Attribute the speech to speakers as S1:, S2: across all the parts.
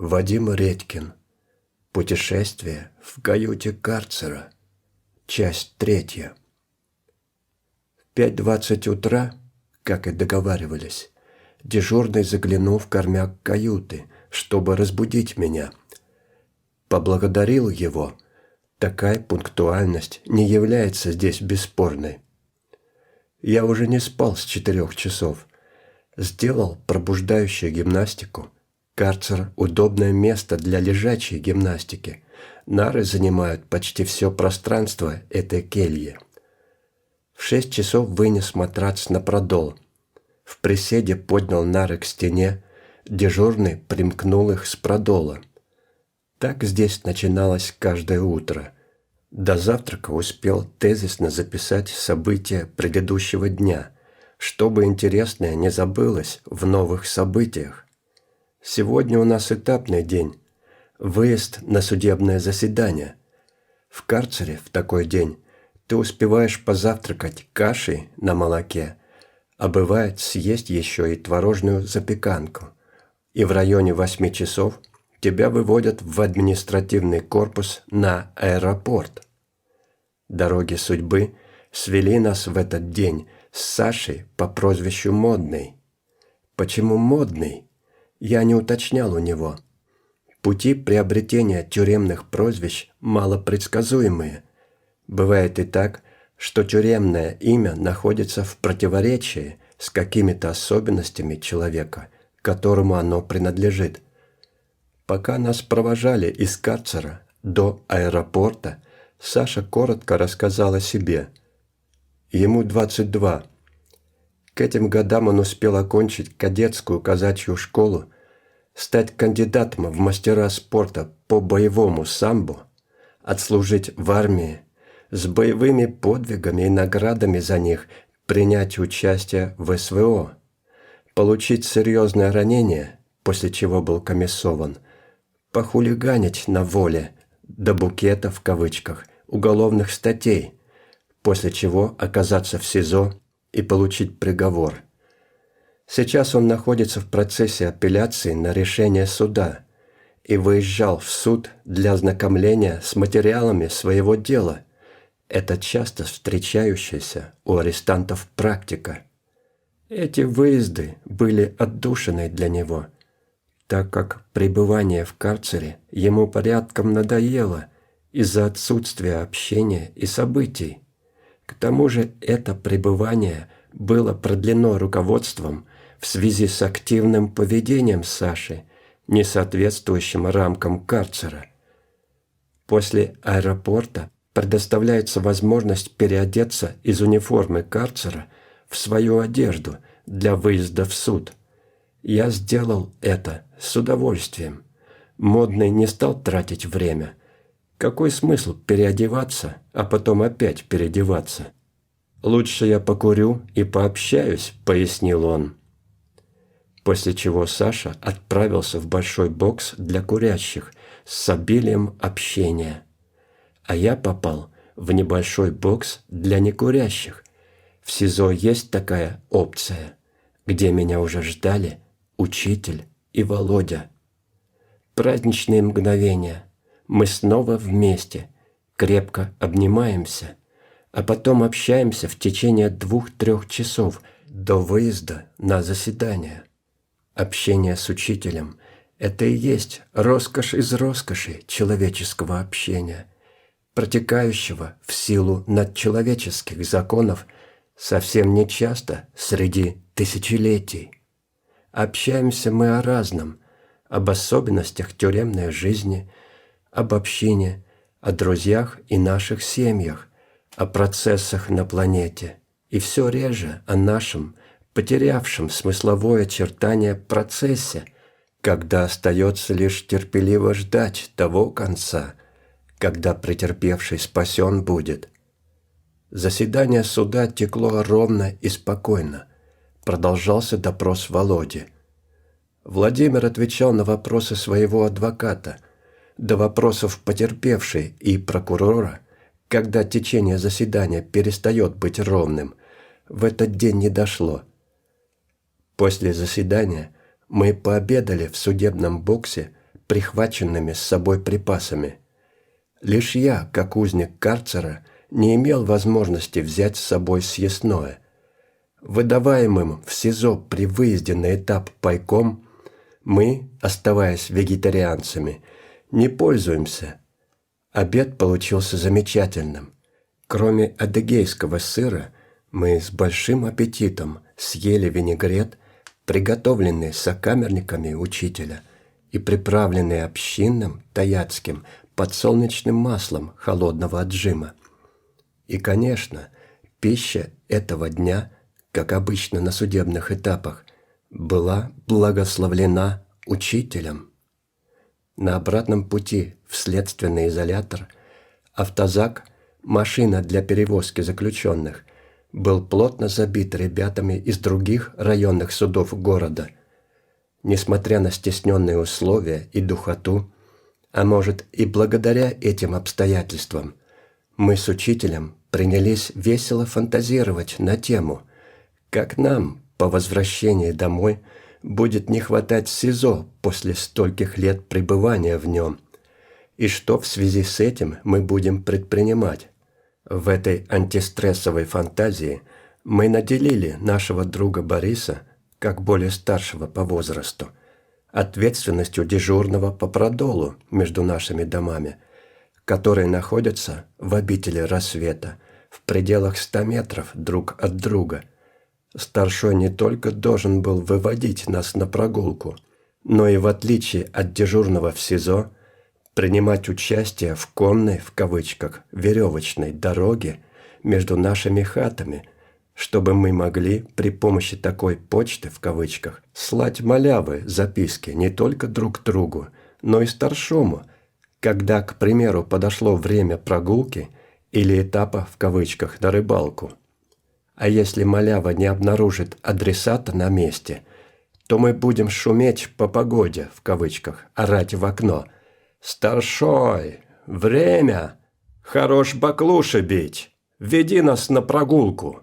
S1: Вадим Редькин. Путешествие в каюте карцера. Часть 3. В 5:20 утра, как и договаривались, дежурный заглянул в кормяк каюты, чтобы разбудить меня. Поблагодарил его. Такая пунктуальность не является здесь бесспорной. Я уже не спал с 4 часов. Сделал пробуждающую гимнастику. Карцер – удобное место для лежачей гимнастики. Нары занимают почти все пространство этой кельи. В 6 часов вынес матрац на продол. В приседе поднял нары к стене, дежурный примкнул их с продола. Так здесь начиналось каждое утро. До завтрака успел тезисно записать события предыдущего дня, чтобы интересное не забылось в новых событиях. Сегодня у нас этапный день. Выезд на судебное заседание. В карцере в такой день ты успеваешь позавтракать кашей на молоке, а бывает съесть еще и творожную запеканку. И в районе 8 часов тебя выводят в административный корпус на аэропорт. Дороги судьбы свели нас в этот день с Сашей по прозвищу Модный. Почему Модный? Я не уточнял у него. Пути приобретения тюремных прозвищ малопредсказуемые. Бывает и так, что тюремное имя находится в противоречии с какими-то особенностями человека, которому оно принадлежит. Пока нас провожали из карцера до аэропорта, Саша коротко рассказал о себе. Ему 22. К этим годам он успел окончить кадетскую казачью школу, стать кандидатом в мастера спорта по боевому самбо, отслужить в армии, с боевыми подвигами и наградами за них принять участие в СВО, получить серьезное ранение, после чего был комиссован, похулиганить на воле до букета в кавычках уголовных статей, после чего оказаться в СИЗО и получить приговор. Сейчас он находится в процессе апелляции на решение суда и выезжал в суд для ознакомления с материалами своего дела. Это часто встречающаяся у арестантов практика. Эти выезды были отдушиной для него, так как пребывание в карцере ему порядком надоело из-за отсутствия общения и событий. К тому же это пребывание было продлено руководством в связи с активным поведением Саши, не соответствующим рамкам карцера. После аэропорта предоставляется возможность переодеться из униформы карцера в свою одежду для выезда в суд. Я сделал это с удовольствием. Модный не стал тратить время. Какой смысл переодеваться, а потом опять переодеваться? «Лучше я покурю и пообщаюсь», — пояснил он. После чего Саша отправился в большой бокс для курящих с обилием общения. А я попал в небольшой бокс для некурящих. В СИЗО есть такая опция, где меня уже ждали учитель и Володя. Праздничные мгновения. Мы снова вместе, крепко обнимаемся, а потом общаемся в течение 2-3 часов до выезда на заседание. Общение с учителем – это и есть роскошь из роскоши человеческого общения, протекающего в силу надчеловеческих законов совсем нечасто среди тысячелетий. Общаемся мы о разном, об особенностях тюремной жизни, об общине, о друзьях и наших семьях, о процессах на планете, и все реже о нашем, потерявшем смысловое очертание процессе, когда остается лишь терпеливо ждать того конца, когда претерпевший спасен будет. Заседание суда текло ровно и спокойно. Продолжался допрос Володи. Владимир отвечал на вопросы своего адвоката, до вопросов потерпевшей и прокурора, когда течение заседания перестает быть ровным, в этот день не дошло. После заседания мы пообедали в судебном боксе прихваченными с собой припасами. Лишь я, как узник карцера, не имел возможности взять с собой съестное. Выдаваемым в СИЗО при выезде на этап пайком мы, оставаясь вегетарианцами, не пользуемся. Обед получился замечательным. Кроме адыгейского сыра, мы с большим аппетитом съели винегрет, приготовленный сокамерниками учителя и приправленный общинным таяцким подсолнечным маслом холодного отжима. И, конечно, пища этого дня, как обычно на судебных этапах, была благословлена учителем. На обратном пути в следственный изолятор автозак, машина для перевозки заключенных, был плотно забит ребятами из других районных судов города. Несмотря на стесненные условия и духоту, а может и благодаря этим обстоятельствам, мы с учителем принялись весело фантазировать на тему, как нам по возвращении домой будет не хватать СИЗО после стольких лет пребывания в нем, и что в связи с этим мы будем предпринимать. В этой антистрессовой фантазии мы наделили нашего друга Бориса, как более старшего по возрасту, ответственностью дежурного по продолу между нашими домами, которые находятся в обители Рассвета в пределах 100 метров друг от друга. Старшой не только должен был выводить нас на прогулку, но и, в отличие от дежурного в СИЗО, принимать участие в конной, в кавычках, веревочной дороге между нашими хатами, чтобы мы могли при помощи такой почты, в кавычках, слать малявы записки не только друг другу, но и старшому, когда, к примеру, подошло время прогулки или этапа, в кавычках, на рыбалку. А если малява не обнаружит адресата на месте, то мы будем шуметь по погоде, в кавычках, орать в окно: «Старшой! Время! Хорош баклуши бить! Веди нас на прогулку!»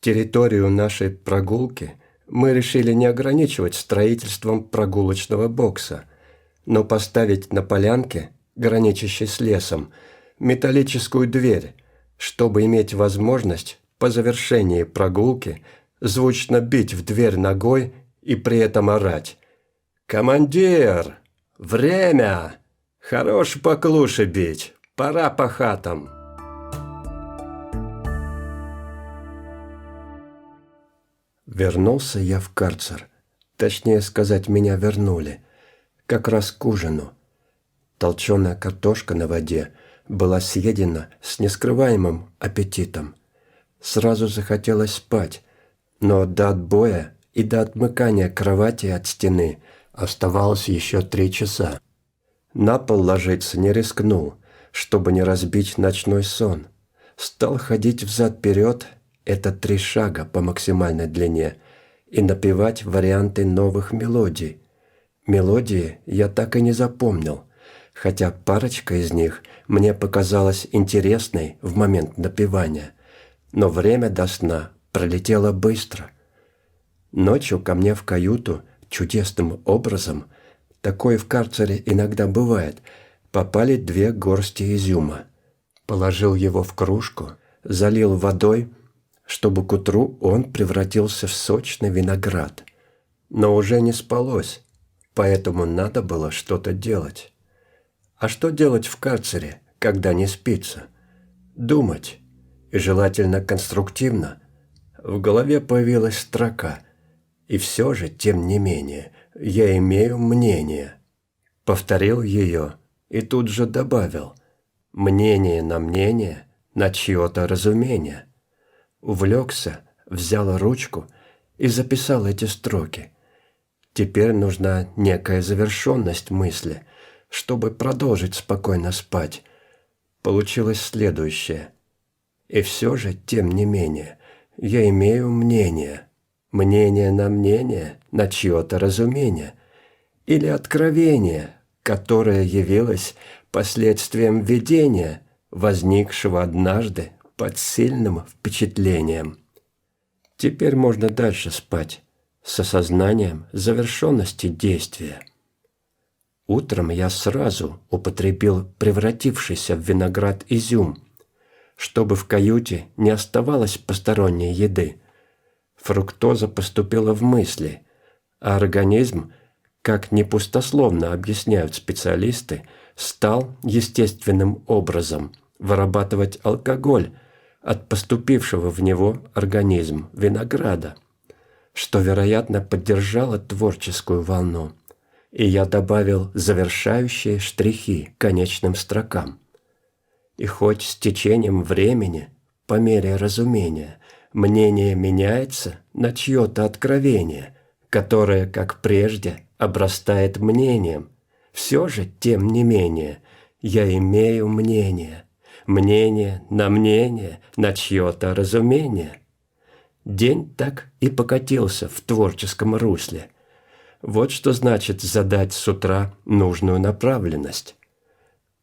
S1: Территорию нашей прогулки мы решили не ограничивать строительством прогулочного бокса, но поставить на полянке, граничащей с лесом, металлическую дверь, чтобы иметь возможность по завершении прогулки звучно бить в дверь ногой и при этом орать: «Командир! Время! Хорош баклуши бить! Пора по хатам!» Вернулся я в карцер. Точнее сказать, меня вернули. Как раз к ужину. Толченая картошка на воде была съедена с нескрываемым аппетитом. Сразу захотелось спать, но до отбоя и до отмыкания кровати от стены оставалось еще 3 часа. На пол ложиться не рискнул, чтобы не разбить ночной сон. Стал ходить взад-вперед, это 3 шага по максимальной длине, и напевать варианты новых мелодий. Мелодии я так и не запомнил, хотя парочка из них мне показалась интересной в момент напевания, но время до сна пролетело быстро. Ночью ко мне в каюту чудесным образом, такое в карцере иногда бывает, попали 2 горсти изюма. Положил его в кружку, залил водой, чтобы к утру он превратился в сочный виноград. Но уже не спалось, поэтому надо было что-то делать. А что делать в карцере, когда не спится? Думать, и желательно конструктивно. В голове появилась строка: «И все же, тем не менее, я имею мнение». Повторил ее и тут же добавил: «Мнение на чье-то разумение». Увлекся, взял ручку и записал эти строки. Теперь нужна некая завершенность мысли, чтобы продолжить спокойно спать. Получилось следующее: «И все же, тем не менее, я имею мнение на чье-то разумение или откровение, которое явилось последствием видения, возникшего однажды под сильным впечатлением». Теперь можно дальше спать с осознанием завершенности действия. Утром я сразу употребил превратившийся в виноград изюм, чтобы в каюте не оставалось посторонней еды. Фруктоза поступила в мысли, а организм, как не пустословно объясняют специалисты, стал естественным образом вырабатывать алкоголь от поступившего в него организм винограда, что, вероятно, поддержало творческую волну. И я добавил завершающие штрихи к конечным строкам. И хоть с течением времени, по мере разумения, мнение меняется на чье-то откровение, которое, как прежде, обрастает мнением, все же, тем не менее, я имею мнение на чье-то разумение. День так и покатился в творческом русле. Вот что значит задать с утра нужную направленность.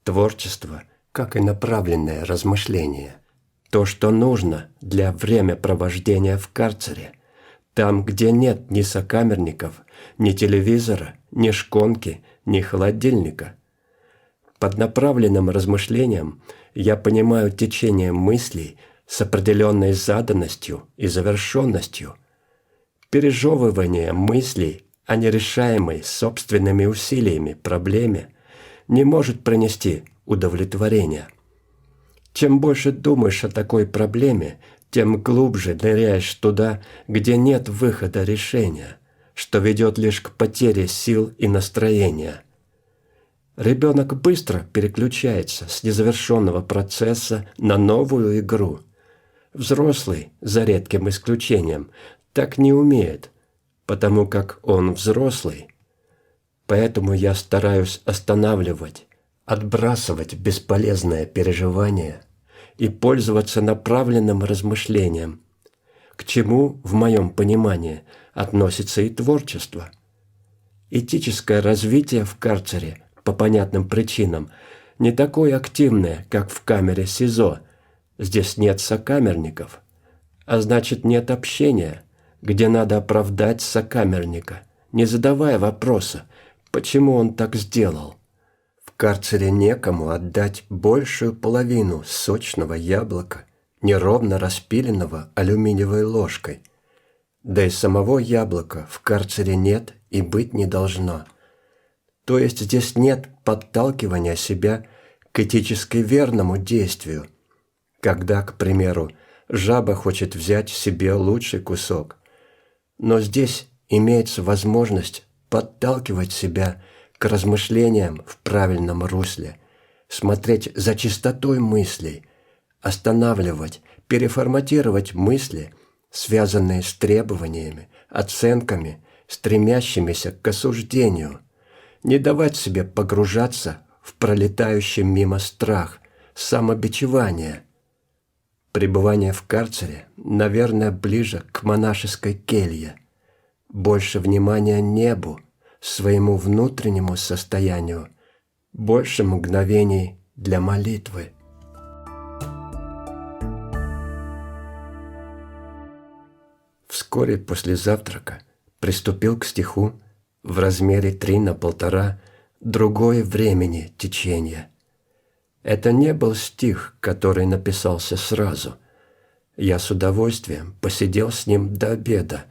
S1: Творчество, как и направленное размышление, то, что нужно для времяпровождения в карцере, там, где нет ни сокамерников, ни телевизора, ни шконки, ни холодильника. Под направленным размышлением я понимаю течение мыслей с определенной заданностью и завершенностью, пережевывание мыслей о нерешаемой собственными усилиями проблеме не может принести удовлетворения. Чем больше думаешь о такой проблеме, тем глубже ныряешь туда, где нет выхода решения, что ведет лишь к потере сил и настроения. Ребенок быстро переключается с незавершенного процесса на новую игру. Взрослый, за редким исключением, так не умеет, потому как он взрослый. Поэтому я стараюсь останавливать, отбрасывать бесполезное переживание и пользоваться направленным размышлением, к чему, в моем понимании, относится и творчество. Этическое развитие в карцере, по понятным причинам, не такое активное, как в камере СИЗО. Здесь нет сокамерников, а значит нет общения, где надо оправдать сокамерника, не задавая вопроса, почему он так сделал. В карцере некому отдать большую половину сочного яблока, неровно распиленного алюминиевой ложкой. Да и самого яблока в карцере нет и быть не должно. То есть здесь нет подталкивания себя к этически верному действию, когда, к примеру, жаба хочет взять себе лучший кусок. Но здесь имеется возможность подталкивать себя к размышлениям в правильном русле, смотреть за чистотой мыслей, останавливать, переформатировать мысли, связанные с требованиями, оценками, стремящимися к осуждению, не давать себе погружаться в пролетающий мимо страх, самобичевание. Пребывание в карцере, наверное, ближе к монашеской келье. Больше внимания небу, своему внутреннему состоянию, больше мгновений для молитвы. Вскоре после завтрака приступил к стиху в размере 3:1,5 другое времени течения. Это не был стих, который написался сразу. Я с удовольствием посидел с ним до обеда.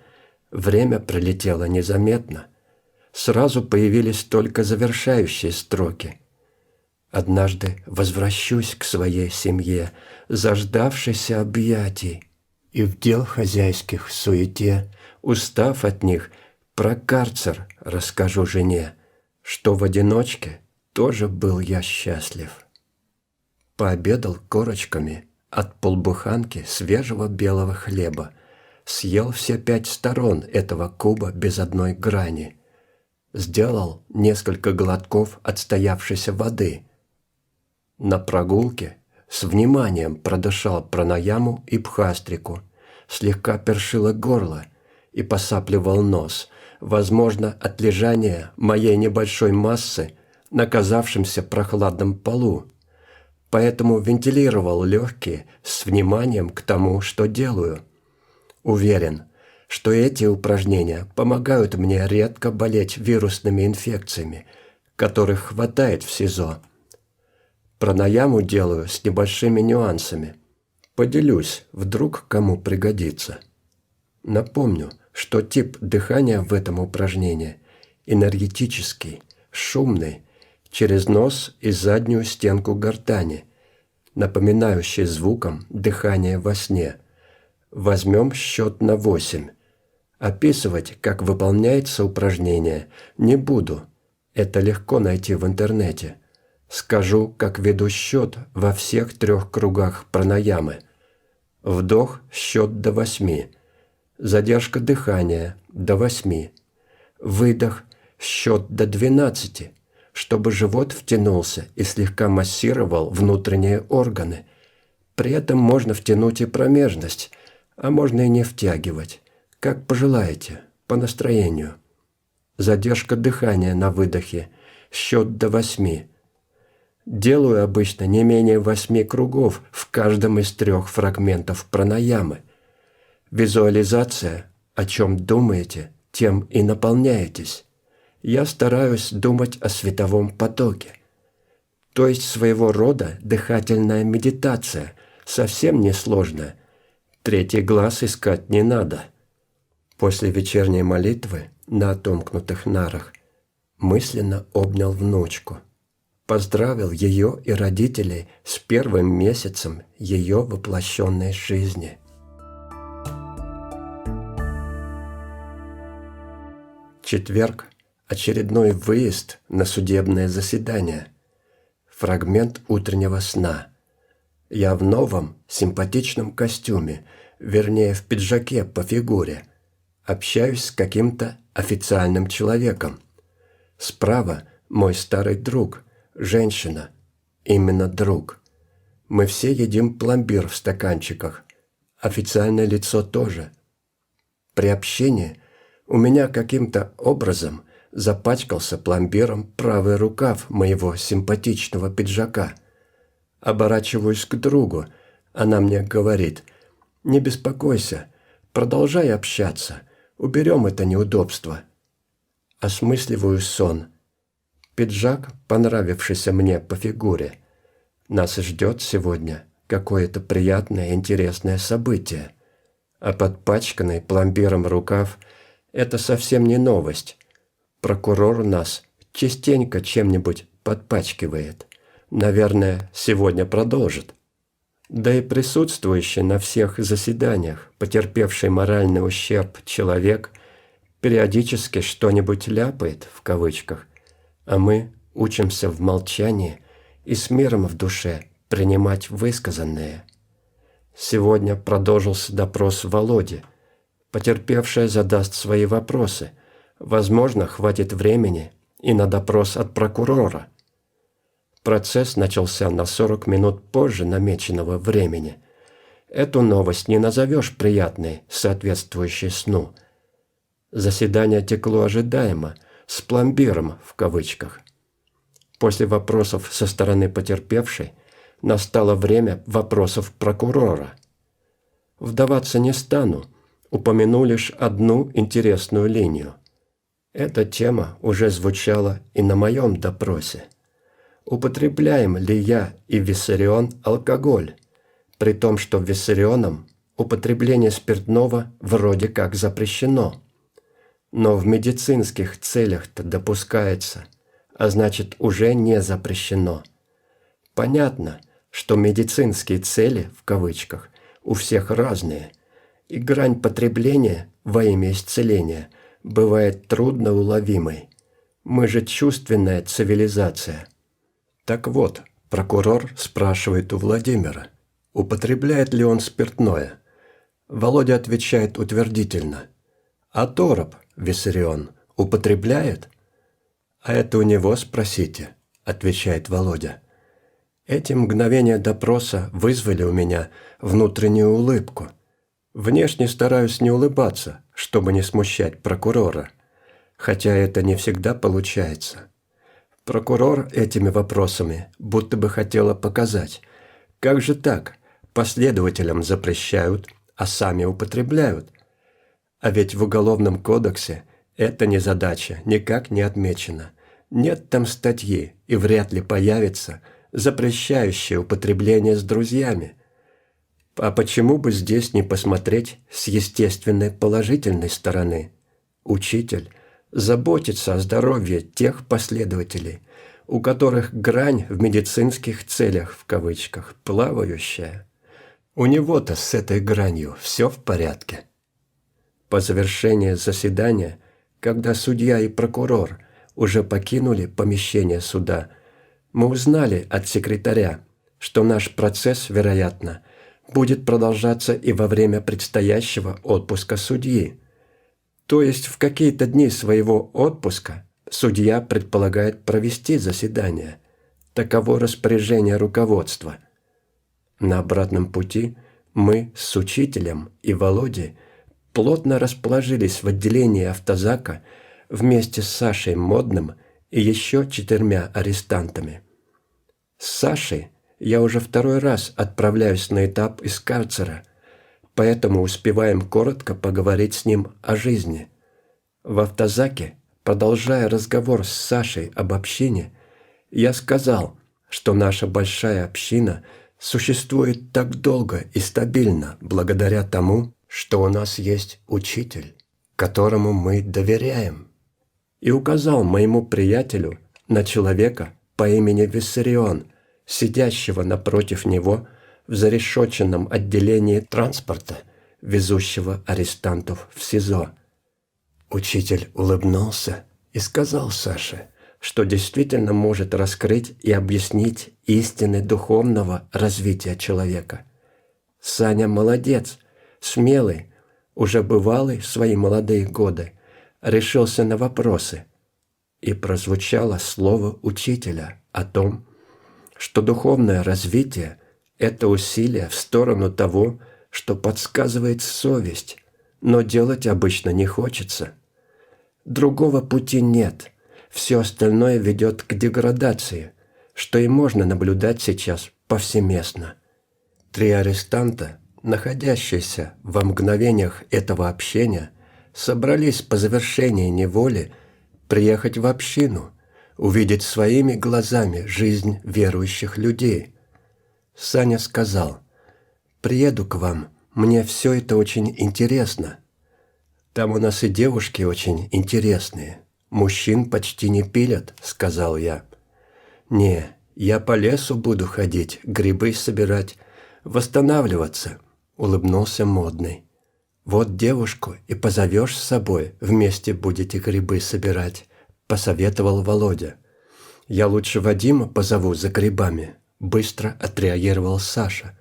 S1: Время пролетело незаметно. Сразу появились только завершающие строки. «Однажды возвращусь к своей семье, заждавшейся объятий, и в дел хозяйских суете, устав от них, про карцер расскажу жене, что в одиночке тоже был я счастлив». Пообедал корочками от полбуханки свежего белого хлеба, съел все 5 сторон этого куба без одной грани, сделал несколько глотков отстоявшейся воды. На прогулке с вниманием продышал пранаяму и бхастрику, слегка першило горло и посапливал нос, возможно, от лежания моей небольшой массы на казавшемся прохладном полу. Поэтому вентилировал легкие с вниманием к тому, что делаю. Уверен, что эти упражнения помогают мне редко болеть вирусными инфекциями, которых хватает в СИЗО. Пранаяму делаю с небольшими нюансами. Поделюсь, вдруг кому пригодится. Напомню, что тип дыхания в этом упражнении энергетический, шумный, через нос и заднюю стенку гортани, напоминающий звуком дыхание во сне. Возьмем счет на 8. Описывать, как выполняется упражнение, не буду. Это легко найти в интернете. Скажу, как веду счет во всех 3 кругах пранаямы. Вдох – счет до 8. Задержка дыхания – до 8. Выдох – счет до 12, чтобы живот втянулся и слегка массировал внутренние органы. При этом можно втянуть и промежность, а можно и не втягивать. Как пожелаете, по настроению. Задержка дыхания на выдохе – счет до 8. Делаю обычно не менее 8 кругов в каждом из 3 фрагментов пранаямы. Визуализация, о чем думаете, тем и наполняетесь. Я стараюсь думать о световом потоке. То есть своего рода дыхательная медитация, совсем несложная. 3-й глаз искать не надо. После вечерней молитвы на отомкнутых нарах мысленно обнял внучку. Поздравил ее и родителей с 1-м месяцем ее воплощенной жизни. Четверг. Очередной выезд на судебное заседание. Фрагмент утреннего сна. Я в новом, симпатичном костюме, вернее, в пиджаке по фигуре. Общаюсь с каким-то официальным человеком. Справа мой старый друг, женщина. Именно друг. Мы все едим пломбир в стаканчиках. Официальное лицо тоже. При общении у меня каким-то образом запачкался пломбиром правый рукав моего симпатичного пиджака. Оборачиваюсь к другу. Она мне говорит: «Не беспокойся, продолжай общаться, уберем это неудобство». Осмысливаю сон. Пиджак, понравившийся мне по фигуре. Нас ждет сегодня какое-то приятное и интересное событие. А подпачканный пломбиром рукав – это совсем не новость. Прокурор нас частенько чем-нибудь подпачкивает. Наверное, сегодня продолжит. Да и присутствующий на всех заседаниях, потерпевший моральный ущерб человек, периодически что-нибудь ляпает, в кавычках, а мы учимся в молчании и с миром в душе принимать высказанное. Сегодня продолжился допрос Володи. Потерпевшая задаст свои вопросы. Возможно, хватит времени и на допрос от прокурора. Процесс начался на 40 минут позже намеченного времени. Эту новость не назовешь приятной, соответствующей сну. Заседание текло ожидаемо, с пломбиром в кавычках. После вопросов со стороны потерпевшей настало время вопросов прокурора. Вдаваться не стану, упомяну лишь одну интересную линию. Эта тема уже звучала и на моем допросе. Употребляем ли я и Виссарион алкоголь, при том, что Виссарионом употребление спиртного вроде как запрещено, но в медицинских целях-то допускается, а значит уже не запрещено. Понятно, что медицинские цели, в кавычках, у всех разные, и грань потребления во имя исцеления бывает трудно уловимой. Мы же чувственная цивилизация. Так вот, прокурор спрашивает у Владимира, употребляет ли он спиртное. Володя отвечает утвердительно. А Тороп, Виссарион, употребляет? А это у него спросите, отвечает Володя. Эти мгновения допроса вызвали у меня внутреннюю улыбку. Внешне стараюсь не улыбаться, чтобы не смущать прокурора, хотя это не всегда получается. Прокурор этими вопросами будто бы хотела показать, как же так, последователям запрещают, а сами употребляют. А ведь в Уголовном кодексе эта незадача никак не отмечена, Нет там статьи, и вряд ли появится, запрещающая употребление с друзьями. А почему бы здесь не посмотреть с естественной положительной стороны? Учитель заботится о здоровье тех последователей, у которых грань в медицинских целях, в кавычках, плавающая. У него-то с этой гранью все в порядке. По завершении заседания, когда судья и прокурор уже покинули помещение суда, мы узнали от секретаря, что наш процесс, вероятно, будет продолжаться и во время предстоящего отпуска судьи. То есть в какие-то дни своего отпуска судья предполагает провести заседание. Таково распоряжение руководства. На обратном пути мы с учителем и Володей плотно расположились в отделении автозака вместе с Сашей Модным и еще 4 арестантами. С Сашей я уже 2-й раз отправляюсь на этап из карцера, поэтому успеваем коротко поговорить с ним о жизни. В автозаке, продолжая разговор с Сашей об общине, я сказал, что наша большая община существует так долго и стабильно благодаря тому, что у нас есть учитель, которому мы доверяем, и указал моему приятелю на человека по имени Виссарион, сидящего напротив него в зарешоченном отделении транспорта, везущего арестантов в СИЗО. Учитель улыбнулся и сказал Саше, что действительно может раскрыть и объяснить истины духовного развития человека. Саня молодец, смелый, уже бывалый в свои молодые годы, решился на вопросы, и прозвучало слово учителя о том, что духовное развитие – это усилие в сторону того, что подсказывает совесть, но делать обычно не хочется. Другого пути нет, все остальное ведет к деградации, что и можно наблюдать сейчас повсеместно. 3 арестанта, находящиеся во мгновениях этого общения, собрались по завершении неволи приехать в общину, увидеть своими глазами жизнь верующих людей. Саня сказал: «Приеду к вам, мне все это очень интересно. Там у нас и девушки очень интересные. Мужчин почти не пилят», — сказал я. «Не, я по лесу буду ходить, грибы собирать, восстанавливаться», — улыбнулся Модный. «Вот девушку и позовешь с собой, вместе будете грибы собирать», — посоветовал Володя. «Я лучше Вадима позову за грибами», — быстро отреагировал Саша.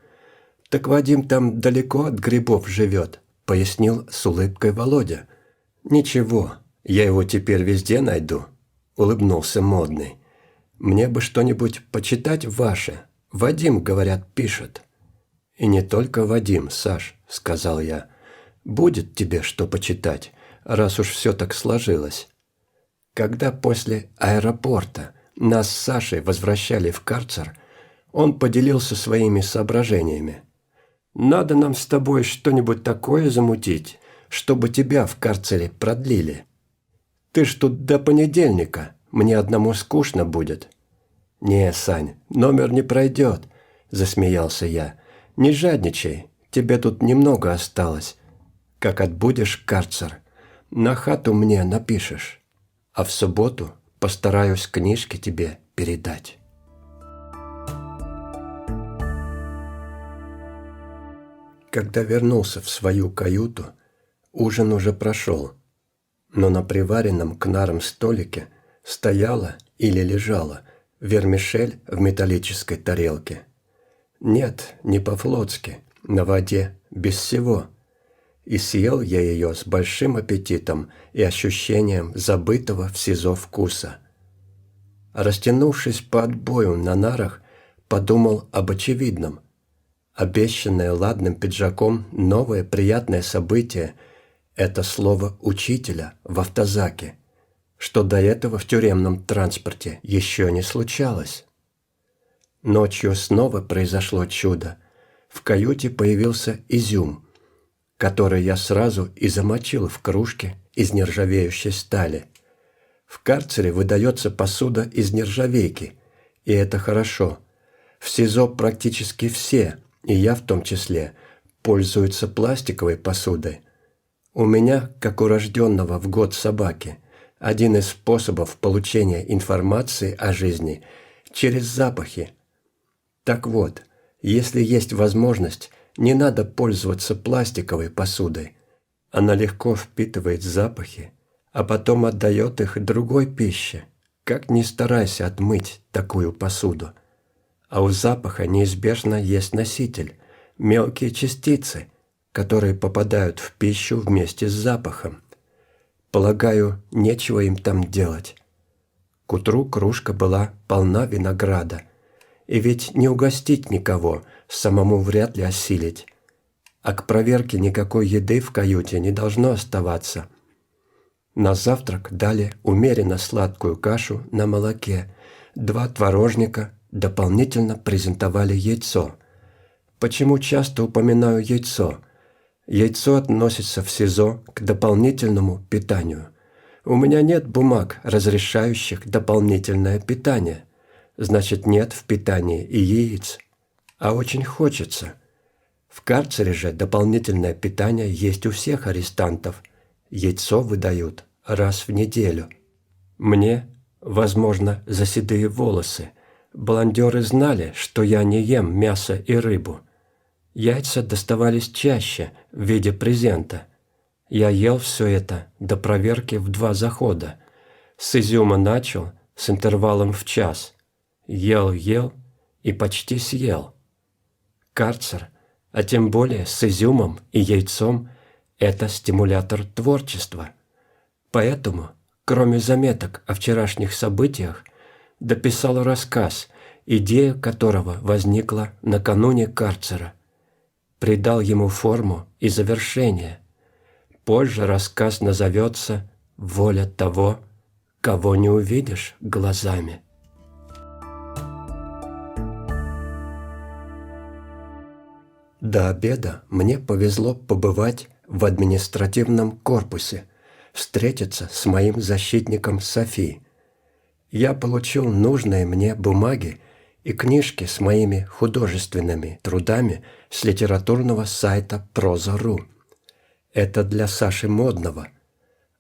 S1: «Так Вадим там далеко от грибов живет», — пояснил с улыбкой Володя. «Ничего, я его теперь везде найду», — улыбнулся Модный. «Мне бы что-нибудь почитать ваше. Вадим, говорят, пишет». «И не только Вадим, Саш», — сказал я. «Будет тебе что почитать, раз уж все так сложилось». Когда после аэропорта нас с Сашей возвращали в карцер, он поделился своими соображениями. «Надо нам с тобой что-нибудь такое замутить, чтобы тебя в карцере продлили. Ты ж тут до понедельника, мне одному скучно будет». «Не, Сань, номер не пройдет», – засмеялся я. «Не жадничай, тебе тут немного осталось. Как отбудешь карцер, на хату мне напишешь, а в субботу постараюсь книжки тебе передать». Когда вернулся в свою каюту, ужин уже прошел, но на приваренном к нарам столике стояла или лежала вермишель в металлической тарелке. Нет, не по-флотски, на воде, без всего. И съел я ее с большим аппетитом и ощущением забытого в СИЗО вкуса. Растянувшись по отбою на нарах, подумал об очевидном. Обещанное ладным пиджаком новое приятное событие – это слово учителя в автозаке, что до этого в тюремном транспорте еще не случалось. Ночью снова произошло чудо. В каюте появился изюм, который я сразу и замочил в кружке из нержавеющей стали. В карцере выдается посуда из нержавейки, и это хорошо. В СИЗО практически все, и я в том числе, пользуются пластиковой посудой. У меня, как у рожденного в год собаки, один из способов получения информации о жизни через запахи. Так вот, если есть возможность, не надо пользоваться пластиковой посудой. Она легко впитывает запахи, а потом отдает их другой пище. Как ни старайся отмыть такую посуду. А у запаха неизбежно есть носитель, мелкие частицы, которые попадают в пищу вместе с запахом. Полагаю, нечего им там делать. К утру кружка была полна винограда. И ведь не угостить никого, самому вряд ли осилить. А к проверке никакой еды в каюте не должно оставаться. На завтрак дали умеренно сладкую кашу на молоке, 2 творожника, дополнительно презентовали яйцо. Почему часто упоминаю яйцо? Яйцо относится в СИЗО к дополнительному питанию. У меня нет бумаг, разрешающих дополнительное питание. Значит, нет в питании и яиц. А очень хочется. В карцере же дополнительное питание есть у всех арестантов. Яйцо выдают раз в неделю. Мне, возможно, за седые волосы. Блондеры знали, что я не ем мясо и рыбу. Яйца доставались чаще в виде презента. Я ел все это до проверки в 2 захода. С изюма начал, с интервалом в час. Ел и почти съел. Карцер, а тем более с изюмом и яйцом, это стимулятор творчества. Поэтому, кроме заметок о вчерашних событиях, дописал рассказ, идея которого возникла накануне карцера. Придал ему форму и завершение. Позже рассказ назовется «Воля того, кого не увидишь глазами». До обеда мне повезло побывать в административном корпусе, встретиться с моим защитником Софи. Я получил нужные мне бумаги и книжки с моими художественными трудами с литературного сайта Проза.ру. Это для Саши Модного.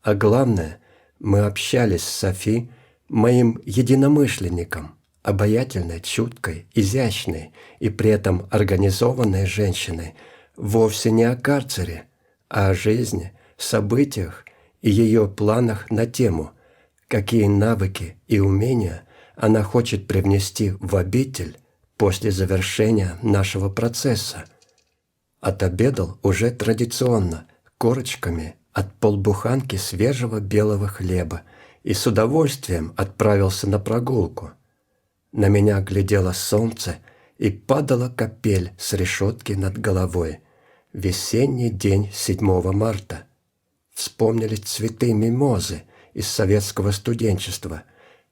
S1: А главное, мы общались с Софи, моим единомышленником, обаятельной, чуткой, изящной и при этом организованной женщиной, вовсе не о карцере, а о жизни, событиях и ее планах на тему, какие навыки и умения она хочет привнести в обитель после завершения нашего процесса. Отобедал уже традиционно, корочками от полбуханки свежего белого хлеба и с удовольствием отправился на прогулку. На меня глядело солнце и падала капель с решетки над головой. Весенний день 7 марта. Вспомнились цветы мимозы из советского студенчества,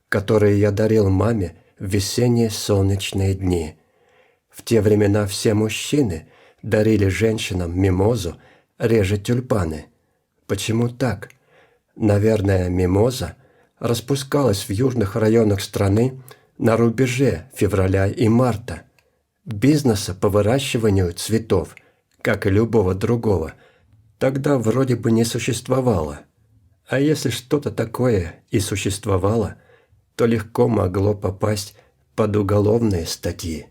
S1: которые я дарил маме в весенние солнечные дни. В те времена все мужчины дарили женщинам мимозу, реже тюльпаны. Почему так? Наверное, мимоза распускалась в южных районах страны на рубеже февраля и марта. Бизнеса по выращиванию цветов, как и любого другого, тогда вроде бы не существовало. А если что-то такое и существовало, то легко могло попасть под уголовные статьи.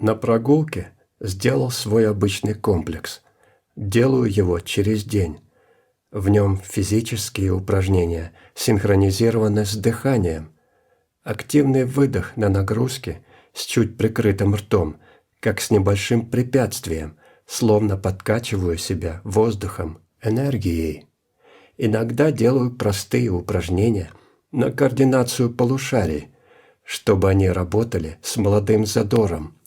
S1: На прогулке сделал свой обычный комплекс. Делаю его через день. В нем физические упражнения синхронизированы с дыханием. Активный выдох на нагрузке с чуть прикрытым ртом, как с небольшим препятствием, словно подкачиваю себя воздухом, энергией. Иногда делаю простые упражнения на координацию полушарий, чтобы они работали с молодым задором.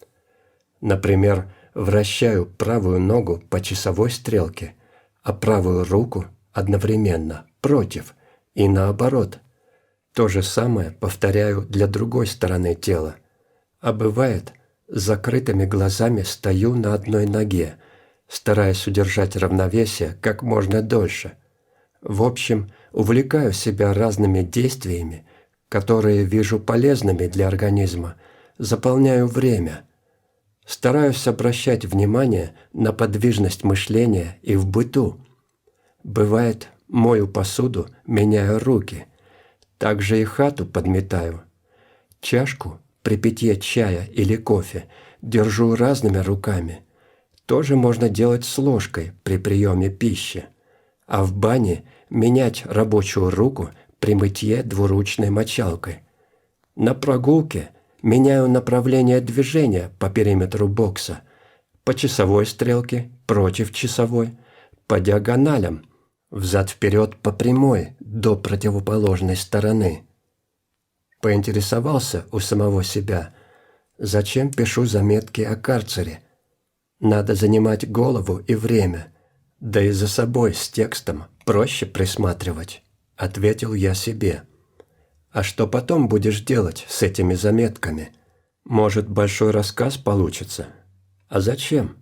S1: Например, вращаю правую ногу по часовой стрелке, а правую руку одновременно против и наоборот. То же самое повторяю для другой стороны тела. А бывает, с закрытыми глазами стою на одной ноге, стараясь удержать равновесие как можно дольше. В общем, увлекаю себя разными действиями, которые вижу полезными для организма, заполняю время. Стараюсь обращать внимание на подвижность мышления и в быту. Бывает, мою посуду, меняю руки. Также и хату подметаю. Чашку при питье чая или кофе держу разными руками. Тоже можно делать с ложкой при приеме пищи. А в бане менять рабочую руку при мытье двуручной мочалкой. На прогулке меняю направление движения по периметру бокса. По часовой стрелке, против часовой, по диагоналям, взад-вперед по прямой до противоположной стороны. Поинтересовался у самого себя, зачем пишу заметки о карцере. Надо занимать голову и время, да и за собой с текстом проще присматривать, ответил я себе. А что потом будешь делать с этими заметками? Может, большой рассказ получится? А зачем?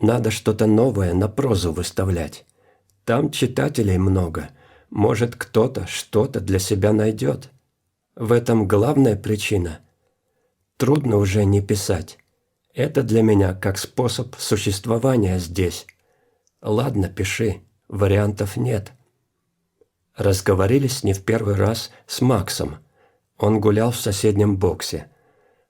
S1: Надо что-то новое на прозу выставлять. Там читателей много, может, кто-то что-то для себя найдет. В этом главная причина. Трудно уже не писать. Это для меня как способ существования здесь. Ладно, пиши, вариантов нет. Разговорились не в первый раз с Максом. Он гулял в соседнем боксе.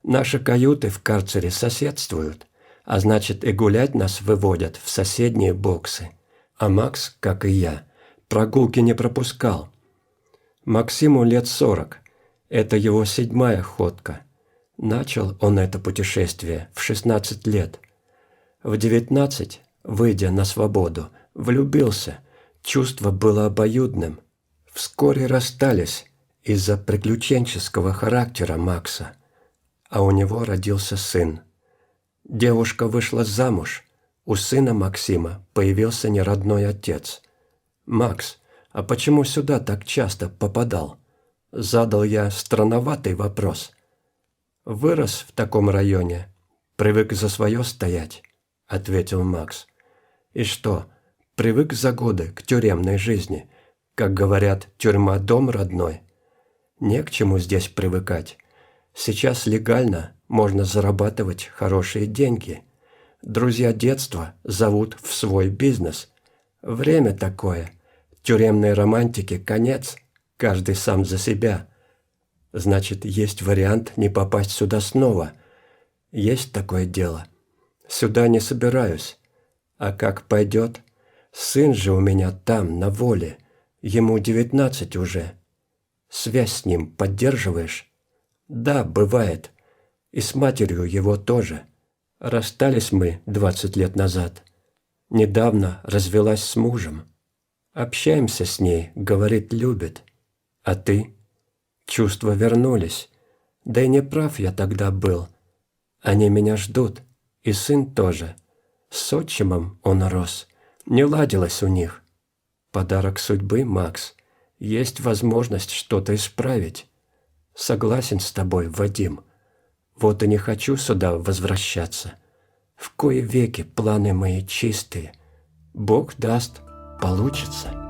S1: Наши каюты в карцере соседствуют, а значит и гулять нас выводят в соседние боксы. А Макс, как и я, прогулки не пропускал. Максиму лет 40. Это его 7-я ходка. Начал он это путешествие в 16 лет. В 19, выйдя на свободу, влюбился. Чувство было обоюдным. Вскоре расстались из-за приключенческого характера Макса. А у него родился сын. Девушка вышла замуж. У сына Максима появился неродной отец. «Макс, а почему сюда так часто попадал?» Задал я странноватый вопрос. «Вырос в таком районе, привык за свое стоять», — ответил Макс. «И что, привык за годы к тюремной жизни? Как говорят, тюрьма – дом родной. Не к чему здесь привыкать. Сейчас легально можно зарабатывать хорошие деньги. Друзья детства зовут в свой бизнес. Время такое. Тюремной романтики конец. Каждый сам за себя. Значит, есть вариант не попасть сюда снова. Есть такое дело. Сюда не собираюсь. А как пойдет? Сын же у меня там, на воле. Ему 19 уже. Связь с ним поддерживаешь? Да, бывает. И с матерью его тоже. Расстались мы 20 лет назад. Недавно развелась с мужем. Общаемся с ней, говорит, любит. А ты? Чувства вернулись. Да и не прав я тогда был. Они меня ждут. И сын тоже. С отчимом он рос. Не ладилось у них. Подарок судьбы, Макс. Есть возможность что-то исправить. Согласен с тобой, Вадим. Вот и не хочу сюда возвращаться. В кои веки планы мои чистые. Бог даст, получится.